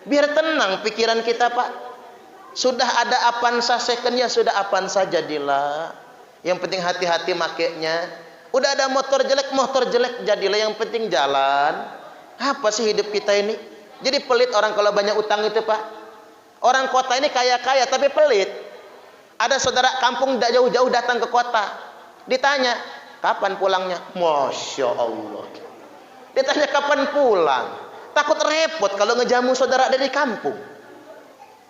Biar tenang pikiran kita Pak. Sudah ada Avanza second, ya sudah Avanza jadilah. Yang penting hati-hati makainya. Udah ada motor jelek jadilah, yang penting jalan. Apa sih hidup kita ini? Jadi pelit orang kalau banyak utang itu Pak. Orang kota ini kaya-kaya tapi pelit. Ada saudara kampung jauh-jauh datang ke kota. Ditanya, kapan pulangnya? Masya Allah. Ditanya kapan pulang. Takut repot kalau ngejamu saudara dari kampung.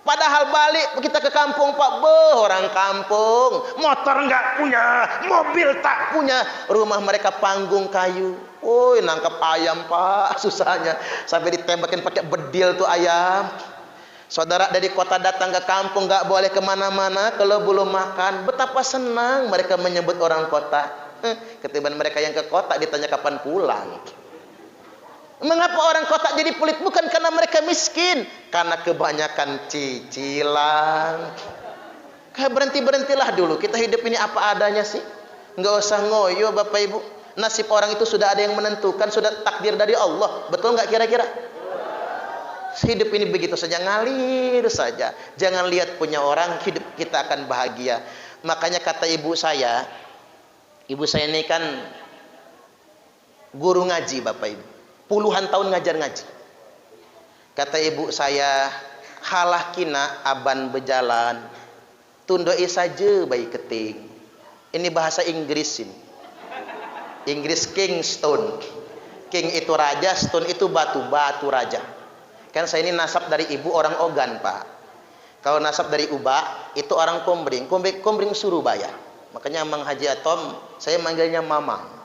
Padahal balik kita ke kampung Pak, orang kampung, motor nggak punya, mobil tak punya, rumah mereka panggung kayu. Woi, nangkep ayam Pak, susahnya sampai ditembakin pakai bedil tuh ayam. Saudara dari kota datang ke kampung, nggak boleh kemana-mana kalau belum makan. Betapa senang mereka menyebut orang kota. Ketimbang mereka yang ke kota ditanya kapan pulang. Mengapa orang kota jadi pelit? Bukan karena mereka miskin, karena kebanyakan cicilan. Berhentilah dulu. Kita hidup ini apa adanya sih. Nggak usah ngoyo Bapak Ibu. Nasib orang itu sudah ada yang menentukan, sudah takdir dari Allah. Betul nggak kira-kira? Hidup ini begitu saja, ngalir saja. Jangan lihat punya orang, hidup kita akan bahagia. Makanya kata ibu saya ini kan guru ngaji Bapak Ibu. Puluhan tahun ngajar ngaji. Kata ibu saya, halah kina aban berjalan, tundoi saja bayi keting. Ini bahasa Inggris ini. Inggris king stone. King itu raja, stone itu batu raja. Kan saya ini nasab dari ibu orang Ogan Pak. Kalau nasab dari Uba itu orang Kombring Surabaya. Makanya Mang Haji Atom saya manggilnya Mamang.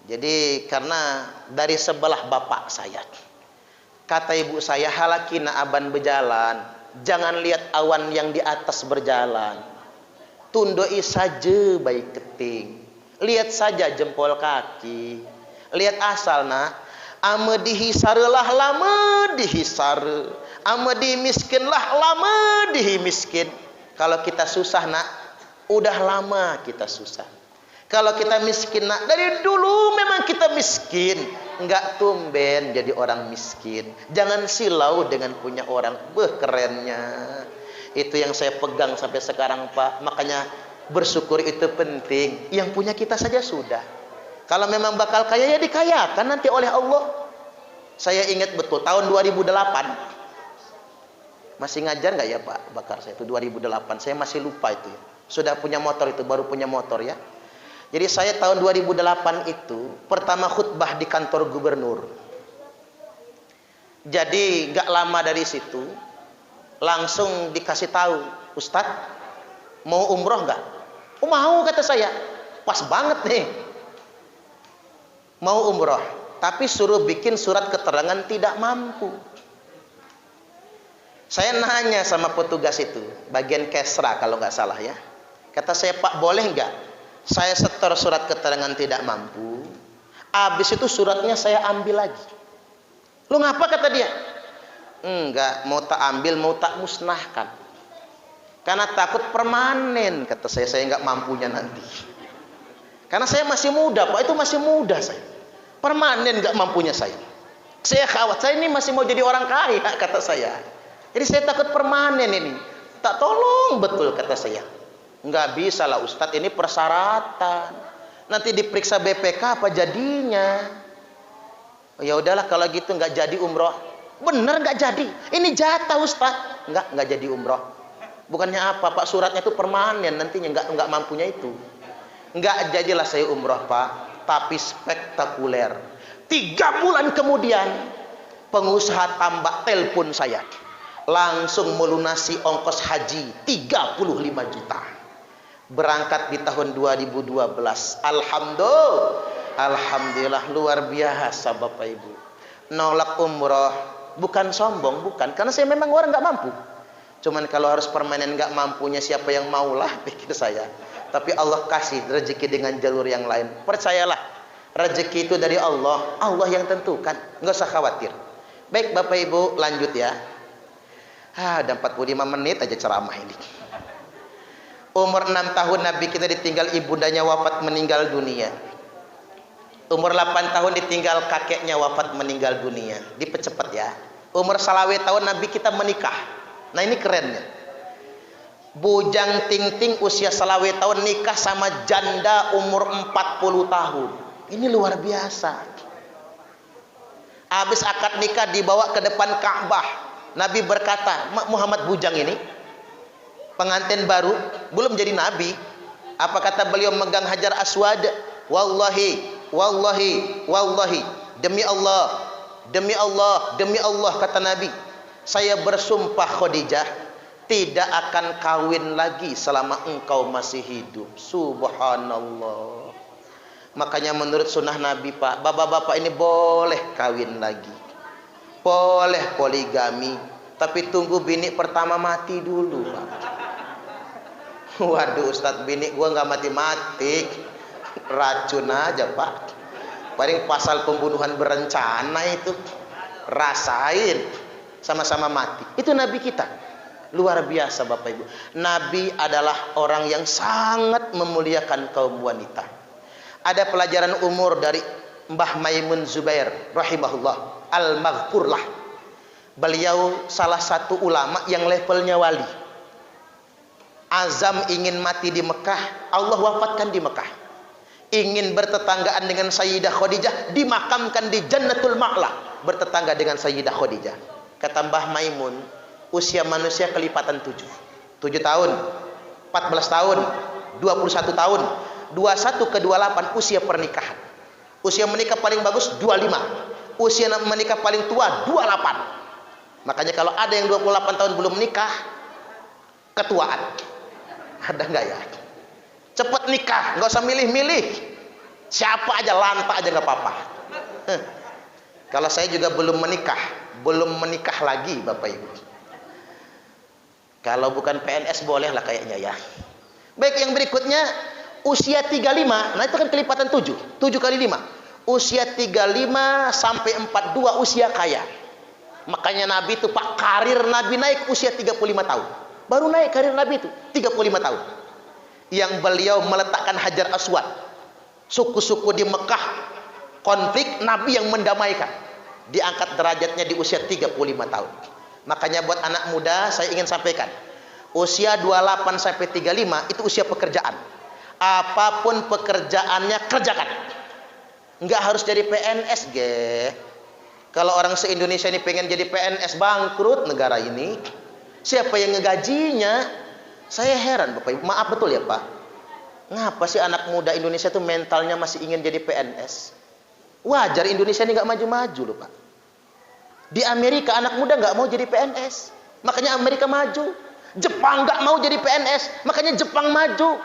Jadi karena dari sebelah bapak saya, kata ibu saya, halakina aban berjalan, jangan lihat awan yang di atas berjalan, tundoi saja baik keting, lihat saja jempol kaki, lihat asal nak, ame dihisarlah lama dihisar, ame dimiskinlah lama dimiskin. Kalau kita susah nak, udah lama kita susah. Kalau kita miskin nak, dari dulu memang kita miskin, enggak tumben jadi orang miskin. Jangan silau dengan punya orang. Kerennya. Itu yang saya pegang sampai sekarang Pak. Makanya bersyukur itu penting. Yang punya kita saja sudah. Kalau memang bakal kaya ya dikayakan nanti oleh Allah. Saya ingat betul tahun 2008. Masih ngajar nggak ya Pak Bakar saya itu 2008. Saya masih lupa itu. Sudah punya motor itu, baru punya motor ya. Jadi saya tahun 2008 itu pertama khutbah di kantor gubernur. Jadi gak lama dari situ langsung dikasih tahu, Ustadz mau umroh gak? Oh mau kata saya, pas banget nih. Mau umroh, tapi suruh bikin surat keterangan tidak mampu. Saya nanya sama petugas itu, bagian kesra kalau nggak salah ya. Kata saya, Pak boleh nggak saya setor surat keterangan tidak mampu, habis itu suratnya saya ambil lagi. Lu ngapa kata dia? Enggak, mau tak ambil, mau tak musnahkan. Karena takut permanen, kata saya nggak mampunya nanti. Karena saya masih muda, Pak, itu masih muda saya. Permanen nggak mampunya saya. Saya khawatir, saya ini masih mau jadi orang kaya, kata saya. Jadi saya takut permanen ini. Tak tolong betul, kata saya. Nggak bisa lah Ustadz, ini persyaratan. Nanti diperiksa BPK apa jadinya. Ya udahlah kalau gitu nggak jadi umroh. Bener nggak jadi. Ini jatah Ustadz. Nggak jadi umroh. Bukannya apa Pak, suratnya itu permanen, nantinya nggak mampunya itu. Nggak jadilah saya umroh Pak. Tapi spektakuler. 3 bulan kemudian pengusaha tambak telepon saya. Langsung melunasi ongkos haji 35 juta. Berangkat di tahun 2012. Alhamdulillah luar biasa Bapak Ibu. Nolak umroh bukan sombong, bukan, karena saya memang orang nggak mampu. Cuman kalau harus permanen nggak mampunya, siapa yang maulah, pikir saya. Tapi Allah kasih rezeki dengan jalur yang lain. Percayalah, rezeki itu dari Allah, Allah yang tentukan, nggak usah khawatir. Baik Bapak Ibu, lanjut ya. Ada 45 menit aja ceramah ini. Umur 6 tahun Nabi kita ditinggal ibundanya wafat meninggal dunia. Umur 8 tahun ditinggal kakeknya wafat meninggal dunia. Dipercepat ya. Umur salawe tahun Nabi kita menikah. Nah ini kerennya. Bujang Ting Ting usia salawe tahun nikah sama janda umur 40 tahun. Ini luar biasa. Habis akad nikah dibawa ke depan Ka'bah. Nabi berkata, Muhammad Bujang ini pengantin baru, belum jadi nabi. Apa kata beliau megang Hajar Aswad? Wallahi, wallahi, wallahi, demi Allah, demi Allah, demi Allah, kata Nabi, saya bersumpah Khadijah tidak akan kawin lagi selama engkau masih hidup. Subhanallah. Makanya menurut sunnah Nabi Pak, bapak-bapak ini boleh kawin lagi, boleh poligami, tapi tunggu bini pertama mati dulu Pak. Waduh Ustadz, bini gua nggak mati-mati, racun aja Pak. Paling pasal pembunuhan berencana itu, rasain sama-sama mati. Itu Nabi kita, luar biasa Bapak Ibu. Nabi adalah orang yang sangat memuliakan kaum wanita. Ada pelajaran umur dari Mbah Maimun Zubair rahimahullah al-maghfurlah. Beliau salah satu ulama yang levelnya wali. Azam ingin mati di Mekah, Allah wafatkan di Mekah. Ingin bertetanggaan dengan Sayyidah Khadijah, dimakamkan di Jannatul Ma'la, bertetangga dengan Sayyidah Khadijah. Kata Mbah Maimun, usia manusia kelipatan 7 tahun, 14 tahun, 21 tahun, 21 ke 28 usia pernikahan. Usia menikah paling bagus 25, usia menikah paling tua 28. Makanya kalau ada yang 28 tahun belum menikah, ketuaan. Ada nggak ya? Cepat nikah, nggak usah milih-milih. Siapa aja, lantak aja nggak apa-apa. Kalau saya juga belum menikah lagi Bapak Ibu. Kalau bukan PNS boleh lah kayaknya ya. Baik, yang berikutnya usia 35. Nah itu kan kelipatan 7 kali 5. Usia 35 sampai 42 usia kaya. Makanya Nabi itu Pak, karir Nabi naik usia 35 tahun. Baru naik karir Nabi itu 35 tahun. Yang beliau meletakkan Hajar Aswad. Suku-suku di Mekah konflik, Nabi yang mendamaikan. Diangkat derajatnya di usia 35 tahun. Makanya buat anak muda saya ingin sampaikan, usia 28 sampai 35 itu usia pekerjaan. Apapun pekerjaannya kerjakan. Enggak harus jadi PNS, ge. Kalau orang se-Indonesia ini pengen jadi PNS, bangkrut negara ini. Siapa yang ngegajinya? Saya heran Bapak Ibu. Maaf betul ya Pak. Ngapa sih anak muda Indonesia tuh mentalnya masih ingin jadi PNS? Wajar Indonesia ini nggak maju-maju loh Pak. Di Amerika anak muda nggak mau jadi PNS, makanya Amerika maju. Jepang nggak mau jadi PNS, makanya Jepang maju.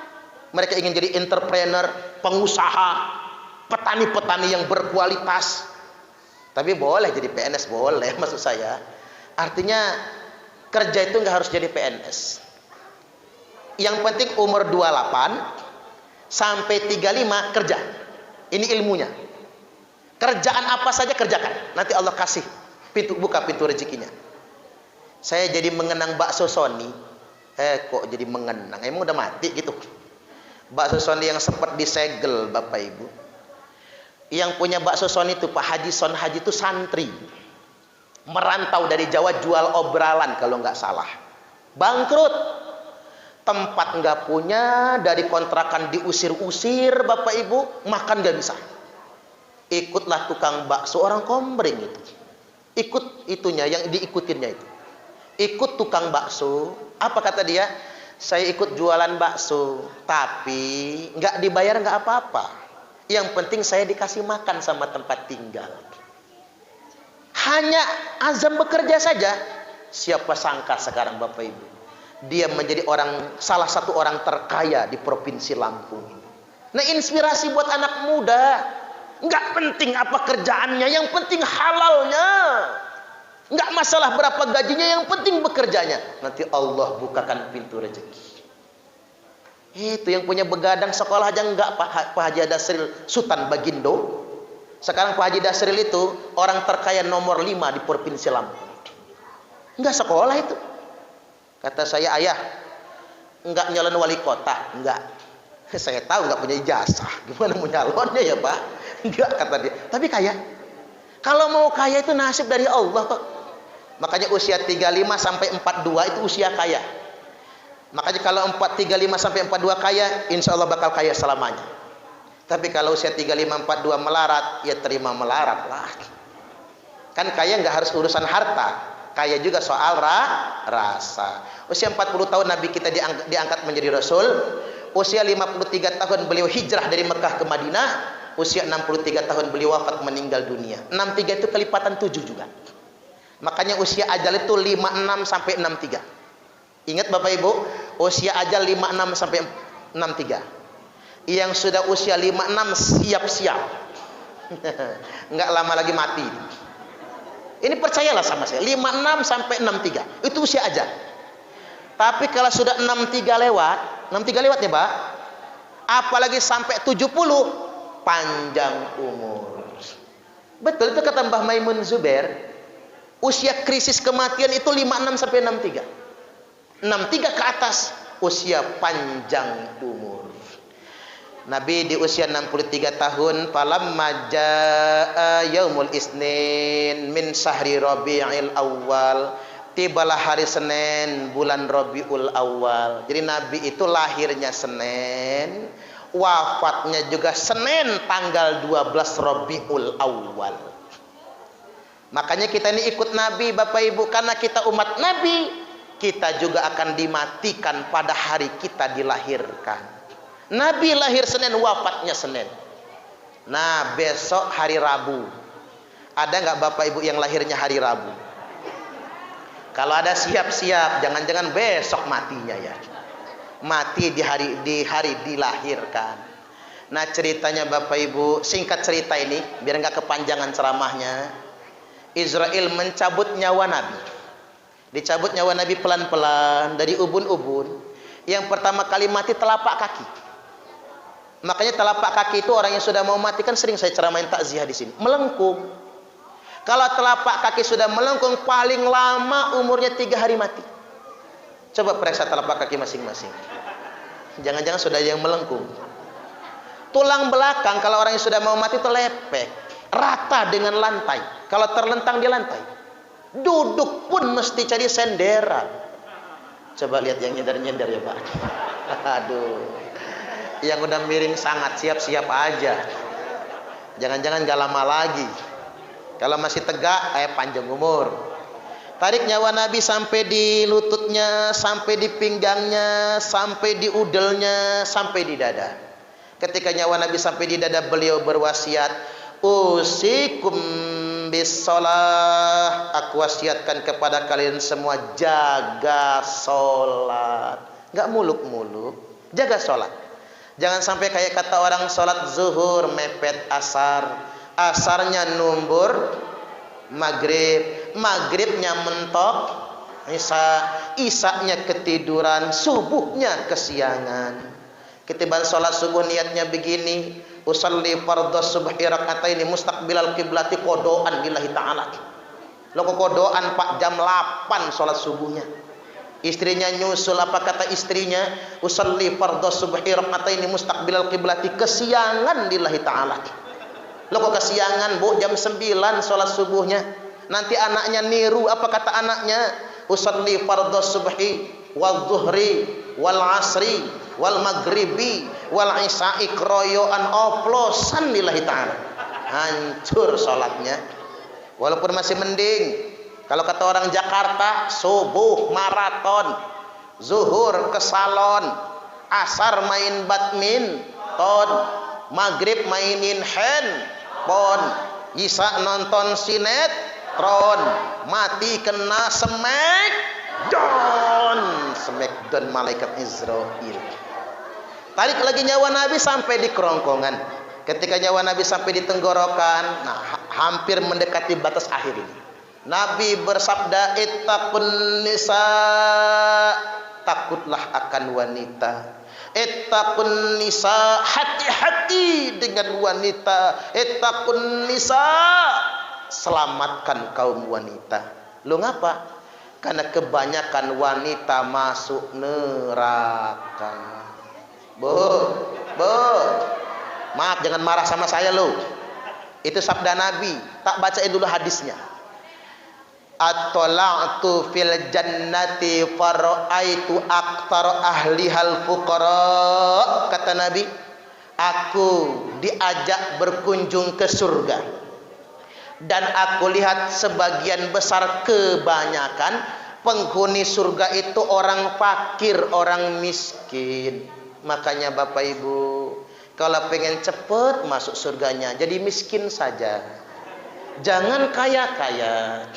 Mereka ingin jadi entrepreneur, pengusaha, petani-petani yang berkualitas. Tapi boleh jadi PNS, boleh maksud saya. Artinya kerja itu nggak harus jadi PNS. Yang penting umur 28 sampai 35 kerja. Ini ilmunya. Kerjaan apa saja kerjakan. Nanti Allah kasih buka pintu rezekinya. Saya jadi mengenang bakso Sony. Kok jadi mengenang? Emang udah mati gitu. Bakso Sony yang sempat disegel Bapak Ibu. Yang punya bakso Sony itu Pak Haji Son Haji itu santri. Merantau dari Jawa jual obralan kalau nggak salah. Bangkrut. Tempat nggak punya, dari kontrakan diusir-usir Bapak Ibu, makan nggak bisa. Ikutlah tukang bakso, orang Kombreng itu. Ikut itunya, yang diikutinnya itu. Ikut tukang bakso, apa kata dia? Saya ikut jualan bakso, tapi nggak dibayar nggak apa-apa. Yang penting saya dikasih makan sama tempat tinggal. Hanya azam bekerja saja. Siapa sangka sekarang Bapak Ibu, dia menjadi salah satu orang terkaya di provinsi Lampung. Nah, inspirasi buat anak muda. Nggak penting apa kerjaannya, yang penting halalnya. Nggak masalah berapa gajinya, yang penting bekerjanya. Nanti Allah bukakan pintu rezeki. Itu yang punya begadang sekolah aja enggak Pak Haji Dasril Sultan Bagindo. Sekarang Pak Haji Dasril itu orang terkaya nomor 5 di provinsi Lampung. Enggak sekolah itu. Kata saya, ayah, enggak nyalon wali kota, enggak. Saya tahu enggak punya ijazah. Gimana mau nyalonnya ya Pak? Enggak, kata dia. Tapi kaya. Kalau mau kaya itu nasib dari Allah kok. Makanya usia 35 sampai 42 itu usia kaya. Makanya kalau 35 sampai 42 kaya, insya Allah bakal kaya selamanya. Tapi kalau usia 35 42 melarat, ya terima melarat lah. Kan kaya enggak harus urusan harta. Kaya juga soal rasa. Usia 40 tahun Nabi kita diangkat menjadi Rasul. Usia 53 tahun beliau hijrah dari Mekah ke Madinah. Usia 63 tahun beliau wafat meninggal dunia. 63 itu kelipatan 7 juga. Makanya usia ajal itu 56 sampai 63. Ingat Bapak Ibu, usia ajal 56 sampai 63. Yang sudah usia 56 siap-siap. Enggak lama lagi mati. Ini percayalah sama saya, 56 sampai 63 itu usia aja. Tapi kalau sudah 63 lewat, 63 lewat ya Pak, apalagi sampai 70, panjang umur. Betul itu kata Mbah Maimun Zubair, usia krisis kematian itu 56 sampai 63. 63 ke atas usia panjang umur. Nabi di usia 63 tahun, falamma jaa yaumul isnin min syahri Rabiul Awal, tibalah hari Senin bulan Rabiul Awal. Jadi Nabi itu lahirnya Senin, wafatnya juga Senin tanggal 12 Rabiul Awal. Makanya kita ini ikut Nabi Bapak Ibu, karena kita umat Nabi, kita juga akan dimatikan pada hari kita dilahirkan. Nabi lahir Senin, wafatnya Senin. Nah, besok hari Rabu. Ada nggak Bapak Ibu yang lahirnya hari Rabu? Kalau ada siap-siap, jangan-jangan besok matinya ya. Mati di hari dilahirkan. Nah ceritanya Bapak Ibu, singkat cerita ini biar nggak kepanjangan ceramahnya. Israel mencabut nyawa Nabi. Dicabut nyawa Nabi pelan-pelan dari ubun-ubun. Yang pertama kali mati telapak kaki. Makanya telapak kaki itu orang yang sudah mau mati, kan sering saya ceramain takziah di sini, melengkung. Kalau telapak kaki sudah melengkung, paling lama umurnya 3 hari mati. Coba periksa telapak kaki masing-masing. Jangan-jangan sudah ada yang melengkung. Tulang belakang kalau orang yang sudah mau mati itu lepek, rata dengan lantai. Kalau terlentang di lantai, duduk pun mesti cari senderan. Coba lihat yang nyender-nyender ya Pak. Aduh, yang udah miring sangat siap-siap aja. Jangan-jangan gak lama lagi. Kalau masih tegak, panjang umur. Tarik nyawa Nabi sampai di lututnya, sampai di pinggangnya, sampai di udelnya, sampai di dada. Ketika nyawa Nabi sampai di dada, beliau berwasiat, usikum bisolah, aku wasiatkan kepada kalian semua jaga sholat. Gak muluk-muluk, jaga sholat. Jangan sampai kayak kata orang sholat zuhur mepet asar, asarnya numbur maghrib, maghribnya mentok isya, isyanya ketiduran, subuhnya kesiangan. Ketiban sholat subuh niatnya begini, usalli fardhu subhi raka'ataini mustaqbilal qiblati kodoan lillahi ta'ala. Lo kodoan Pak jam 8 sholat subuhnya. Istrinya nyusul, apa kata istrinya? Usalli fardhu subhi raka'ataini mustaqbilal qiblati, kesiangan lillahi ta'ala. Lo kok kesiangan Bu, jam 9 sholat subuhnya. Nanti anaknya niru, apa kata anaknya? Usalli fardhu subhi wal zuhri wal asri wal maghribi wal isya'i kroyoan oplosan lillahi ta'ala. Hancur sholatnya. Walaupun masih mending. Kalau kata orang Jakarta, subuh maraton, zuhur ke salon, asar main badminton, maghrib mainin handphone, isya nonton sinetron, mati kena smackdown malaikat Israel. Tarik lagi nyawa Nabi sampai di kerongkongan. Ketika nyawa Nabi sampai di tenggorokan, nah hampir mendekati batas akhir ini, Nabi bersabda, ittaqun nisa, takutlah akan wanita. Ittaqun nisa, hati-hati dengan wanita. Ittaqun nisa, selamatkan kaum wanita. Lu ngapa? Karena kebanyakan wanita masuk neraka. Maaf, jangan marah sama saya lo. Itu sabda Nabi. Tak bacain dulu hadisnya. At-tala'tu fil jannati fara'aitu aktar ahlihal fuqara. Kata Nabi, aku diajak berkunjung ke surga, dan aku lihat sebagian besar, kebanyakan penghuni surga itu orang fakir, orang miskin. Makanya Bapak Ibu, kalau pengen cepet masuk surganya, jadi miskin saja. Jangan kaya-kaya.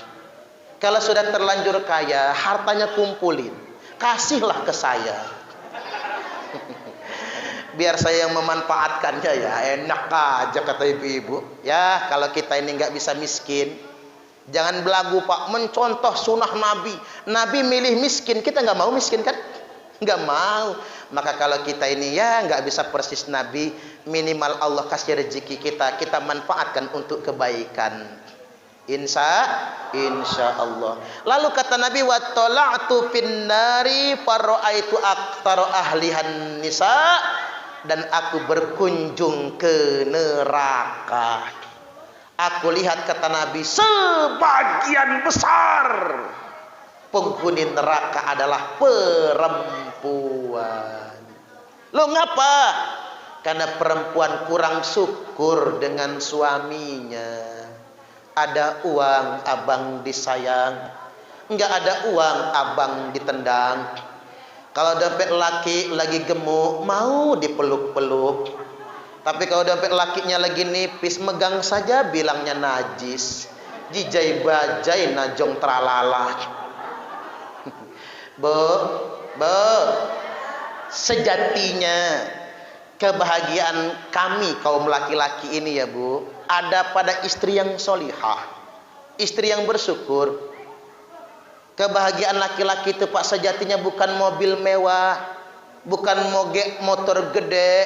Kalau sudah terlanjur kaya, hartanya kumpulin, kasihlah ke saya. Biar saya yang memanfaatkannya ya, enak aja kata ibu-ibu. Ya, kalau kita ini nggak bisa miskin, jangan belagu Pak, mencontoh sunnah Nabi. Nabi milih miskin, kita nggak mau miskin kan? Nggak mau. Maka kalau kita ini ya nggak bisa persis Nabi, minimal Allah kasih rezeki kita manfaatkan untuk kebaikan. Insya Allah. Lalu kata Nabi, wa tala'tu fin nari fara'aitu aktsara ahlihan nisa, dan aku berkunjung ke neraka. Aku lihat, kata Nabi, sebagian besar penghuni neraka adalah perempuan. Lo ngapa? Karena perempuan kurang syukur dengan suaminya. Ada uang abang disayang, enggak ada uang abang ditendang. Kalau dompet laki lagi gemuk, mau dipeluk-peluk. Tapi kalau dompet lakinya lagi nipis, megang saja bilangnya najis. Jijai bajai najong tralala. Sejatinya Kebahagiaan kami kaum laki-laki ini ya Bu, ada pada istri yang solihah, istri yang bersyukur. Kebahagiaan laki-laki itu Pak sejatinya bukan mobil mewah, bukan motor gede,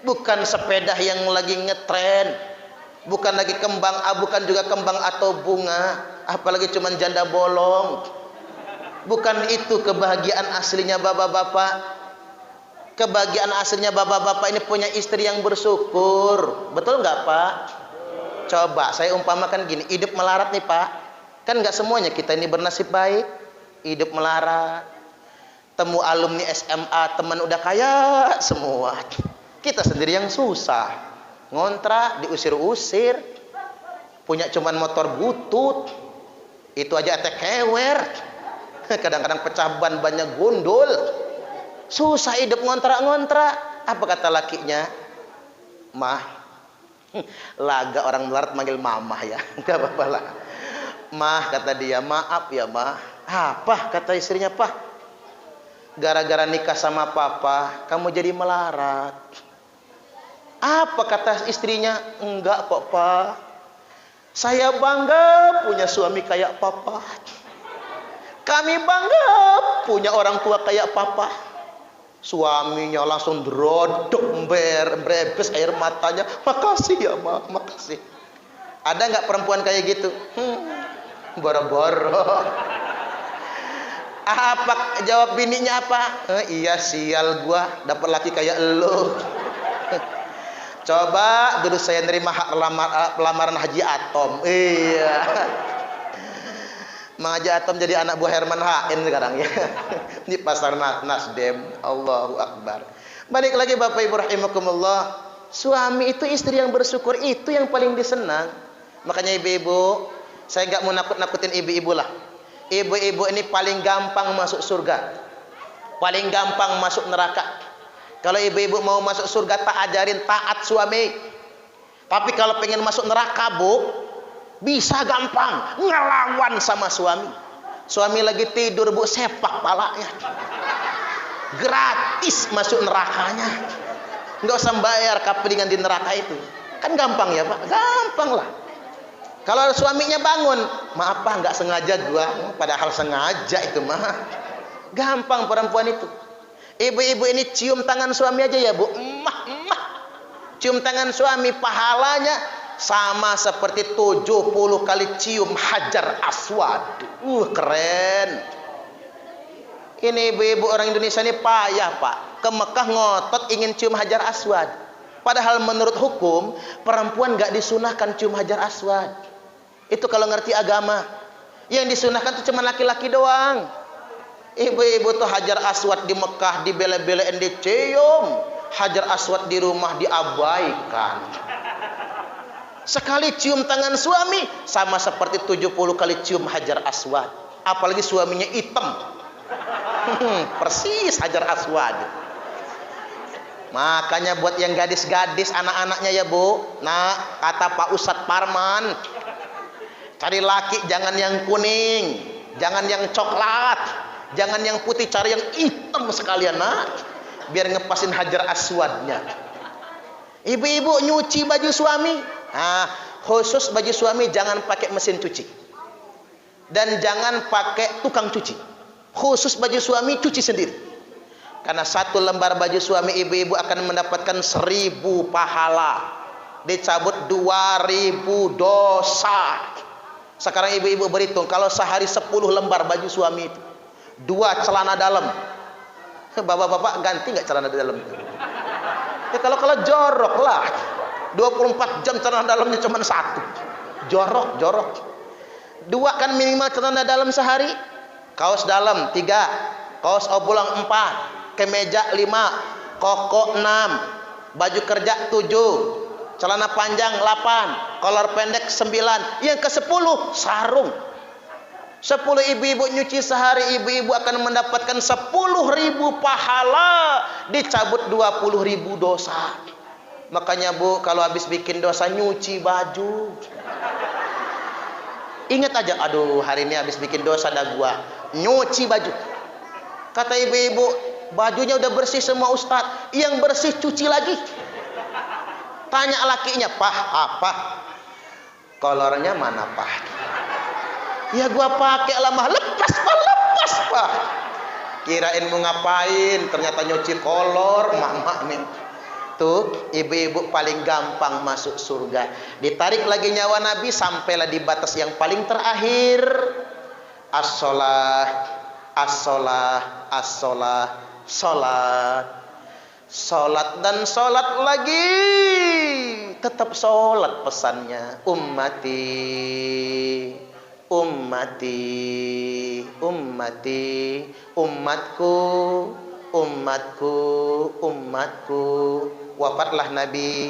bukan sepeda yang lagi ngetren, bukan lagi kembang, bukan juga kembang atau bunga, apalagi cuman janda bolong. Bukan itu kebahagiaan aslinya bapak-bapak. Kebahagiaan aslinya bapak-bapak ini punya istri yang bersyukur. Betul nggak Pak? Coba saya umpamakan gini, hidup melarat nih Pak. Kan nggak semuanya kita ini bernasib baik. Hidup melarat. Temu alumni SMA, teman udah kaya semua. Kita sendiri yang susah. Ngontrak, diusir-usir. Punya cuman motor butut. Itu aja ete kewer. Kadang-kadang pecah ban, banyak gundul. Susah hidup ngontrak-ngontrak. Apa kata lakinya? Mah, laga orang melarat manggil mamah ya. Gak apa-apa lah. Mah kata dia, maaf ya mah. Apa kata istrinya? Pak, gara-gara nikah sama papa kamu jadi melarat. Apa kata istrinya? Enggak kok Pak, saya bangga punya suami kayak papa. Kami bangga punya orang tua kayak papa. Suaminya langsung drodok, berebes air matanya. Makasih ya Ma, makasih. Ada nggak perempuan kayak gitu? Boro-boro. Apa jawab bininya apa? Iya sial gua dapat laki kayak elu. Coba dulu saya nerima hak lamaran Haji Atom. Iya. Mang Haji Atom jadi anak buah Herman Hain sekarang ya. Di pasar Nasdem. Allahu Akbar. Balik lagi Bapak Ibu rahimakumullah. Suami itu istri yang bersyukur, itu yang paling disenang. Makanya ibu-ibu, saya nggak mau nakut-nakutin ibu-ibu lah. Ibu-ibu ini paling gampang masuk surga, paling gampang masuk neraka. Kalau ibu-ibu mau masuk surga, tak ajarin taat suami. Tapi kalau pengen masuk neraka Bu, bisa gampang ngelawan sama suami. Suami lagi tidur Bu, sepak palanya. Gratis masuk nerakanya. Nggak usah bayar kapelingan di neraka itu. Kan gampang ya Pak? Gampang lah. Kalau suaminya bangun, maaf Pak nggak sengaja gua. Padahal sengaja itu mah. Gampang perempuan itu. Ibu-ibu ini cium tangan suami aja ya Bu. Emah. Cium tangan suami, pahalanya sama seperti 70 kali cium Hajar Aswad. Keren. Ini ibu-ibu orang Indonesia ini payah Pak. Ke Mekah ngotot ingin cium Hajar Aswad. Padahal menurut hukum perempuan nggak disunahkan cium Hajar Aswad. Itu kalau ngerti agama. Yang disunahkan itu cuma laki-laki doang. Ibu-ibu tuh Hajar Aswad di Mekah dibela-belain dicium. Hajar Aswad di rumah diabaikan. Sekali cium tangan suami sama seperti 70 kali cium Hajar Aswad. Apalagi suaminya hitam. Persis Hajar Aswad. Makanya buat yang gadis-gadis anak-anaknya ya Bu, nah kata Pak Ustadz Parman, cari laki jangan yang kuning, jangan yang coklat, jangan yang putih, cari yang hitam sekalian nak, biar ngepasin Hajar Aswadnya. Ibu-ibu nyuci baju suami, nah khusus baju suami jangan pakai mesin cuci dan jangan pakai tukang cuci. Khusus baju suami cuci sendiri. Karena satu lembar baju suami ibu-ibu akan mendapatkan 1000 pahala. Dicabut 2000 dosa. Sekarang ibu-ibu berhitung, kalau sehari 10 lembar baju suami itu, 2 celana dalam. Bapak-bapak ganti nggak celana dalam? Ya kalau jorok lah. 24 jam celana dalamnya cuma 1. Jorok. 2 kan minimal celana dalam sehari. Kaos dalam 3, kaos oblong 4, kemeja 5, koko 6, baju kerja 7, celana panjang 8, kolor pendek 9, yang ke-10 sarung. 10 ibu-ibu nyuci sehari, ibu-ibu akan mendapatkan 10.000 pahala, dicabut 20.000 dosa. Makanya Bu, kalau habis bikin dosa nyuci baju. Ingat aja, aduh hari ini habis bikin dosa dah gua, nyuci baju. Kata ibu-ibu, Bajunya udah bersih semua Ustadz, yang bersih cuci lagi. Tanya lakinya, "Pah, apa? Kolornya mana, Pah?" "Ya gua pakai lama." "Lepas, Pak, lepas, Pak." Kirain mau ngapain, ternyata nyuci kolor. Mak nih. Tuh, ibu-ibu paling gampang masuk surga. Ditarik lagi nyawa Nabi, sampailah di batas yang paling terakhir. As-sholah, as-sholah, as-sholah, sholat. Sholat dan sholat lagi. Tetap sholat pesannya. Ummati, ummati, ummati, umatku, umatku, umatku. Wafatlah Nabi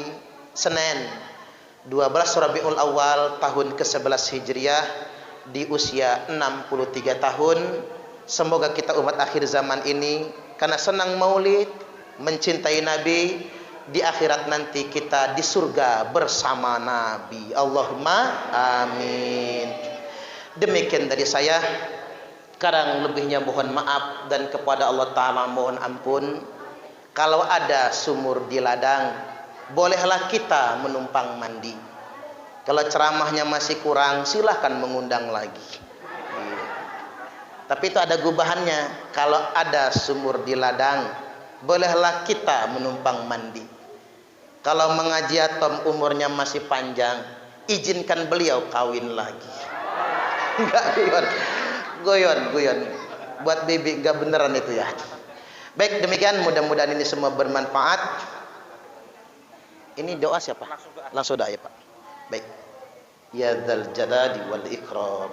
Senin 12 Rabiul Awal tahun ke-11 Hijriah di usia 63 tahun. Semoga kita umat akhir zaman ini karena senang maulid, mencintai Nabi, di akhirat nanti kita di surga bersama Nabi. Allahumma amin. Demikian dari saya. Sekarang lebihnya mohon maaf dan kepada Allah Ta'ala mohon ampun. Kalau ada sumur di ladang, bolehlah kita menumpang mandi. Kalau ceramahnya masih kurang, silahkan mengundang lagi. Tapi itu ada gubahannya. Kalau ada sumur di ladang, bolehlah kita menumpang mandi. Kalau mengaji atom umurnya masih panjang, izinkan beliau kawin lagi. Enggak, guyon. Buat bibi enggak beneran itu ya. Baik, demikian mudah-mudahan ini semua bermanfaat. Ini doa siapa? Langsung doa ya, Pak. Baik. Ya dzal jalali wal ikram.